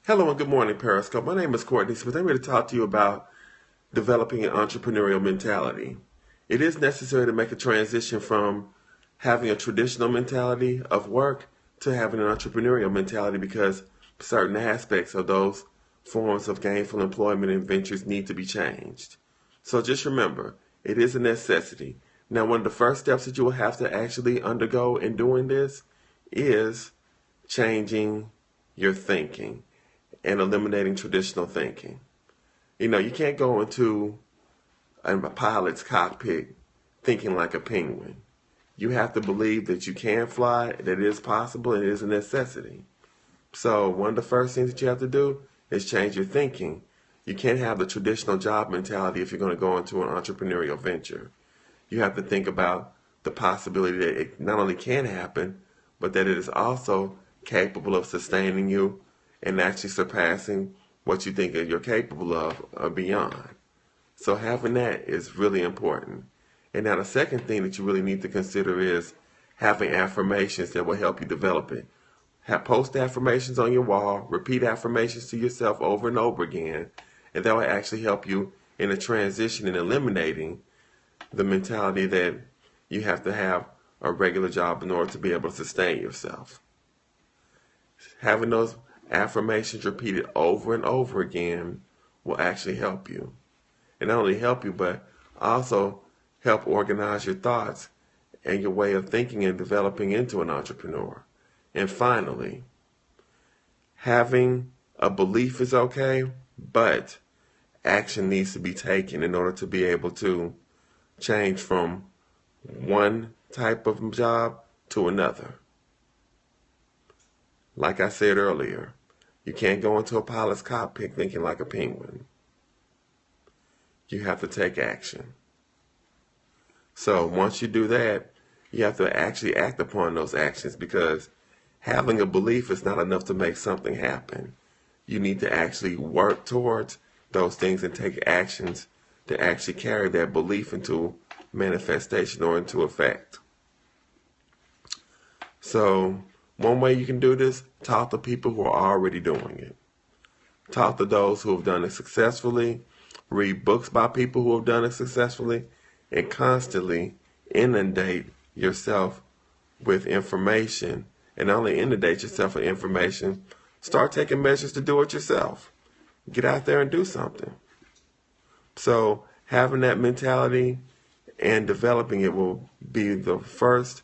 Hello and good morning, Periscope. My name is Courtney Smith. I'm here to talk to you about developing an entrepreneurial mentality. It is necessary to make a transition from having a traditional mentality of work to having an entrepreneurial mentality because certain aspects of those forms of gainful employment and ventures need to be changed. So just remember, it is a necessity. Now, one of the first steps that you will have to actually undergo in doing this is changing your thinking and eliminating traditional thinking. You can't go into a pilot's cockpit thinking like a penguin. You have to believe that you can fly, that it is possible, and it is a necessity. So one of the first things that you have to do is change your thinking. You can't have the traditional job mentality if you're going to go into an entrepreneurial venture. You have to think about the possibility that it not only can happen, but that it is also capable of sustaining you and actually surpassing what you think that you're capable of or beyond. So having that is really important. And now the second thing that you really need to consider is having affirmations that will help you develop it. Post affirmations on your wall, repeat affirmations to yourself over and over again, and that will actually help you in the transition and eliminating the mentality that you have to have a regular job in order to be able to sustain yourself. Having those affirmations repeated over and over again will actually help you. And not only help you, but also help organize your thoughts and your way of thinking and developing into an entrepreneur. And finally, having a belief is okay, but action needs to be taken in order to be able to change from one type of job to another. Like I said earlier, you can't go into a pilot's cockpit thinking like a penguin. You have to take action. So once you do that, you have to actually act upon those actions because having a belief is not enough to make something happen. You need to actually work towards those things and take actions to actually carry that belief into manifestation or into effect. So one way you can do this, talk to people who are already doing it. Talk to those who have done it successfully. Read books by people who have done it successfully. And constantly inundate yourself with information. And not only inundate yourself with information, start taking measures to do it yourself. Get out there and do something. So having that mentality and developing it will be the first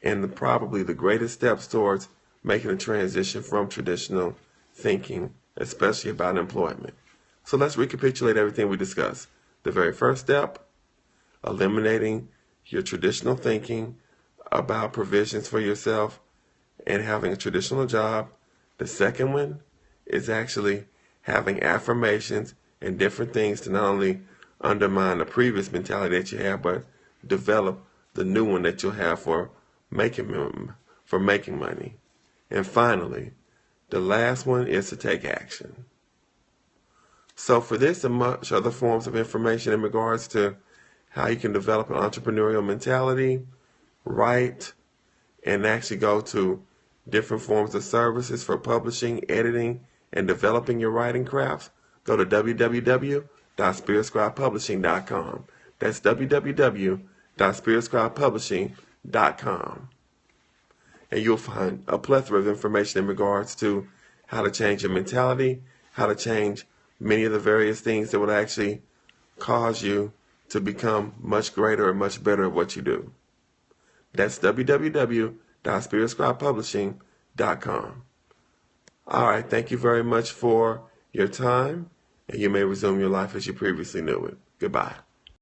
and probably the greatest steps towards making a transition from traditional thinking, especially about employment. So let's recapitulate everything we discussed. The very first step, eliminating your traditional thinking about provisions for yourself and having a traditional job. The second one is actually having affirmations and different things to not only undermine the previous mentality that you have, but develop the new one that you'll have for making money. And finally, the last one is to take action. So for this and much other forms of information in regards to how you can develop an entrepreneurial mentality, write, and actually go to different forms of services for publishing, editing, and developing your writing crafts, go to www.spiritscribepublishing.com. That's www.spiritscribepublishing.com. And you'll find a plethora of information in regards to how to change your mentality, how to change many of the various things that would actually cause you to become much greater and much better at what you do. That's www.spiritscribepublishing.com. All right, thank you very much for your time, and you may resume your life as you previously knew it. Goodbye.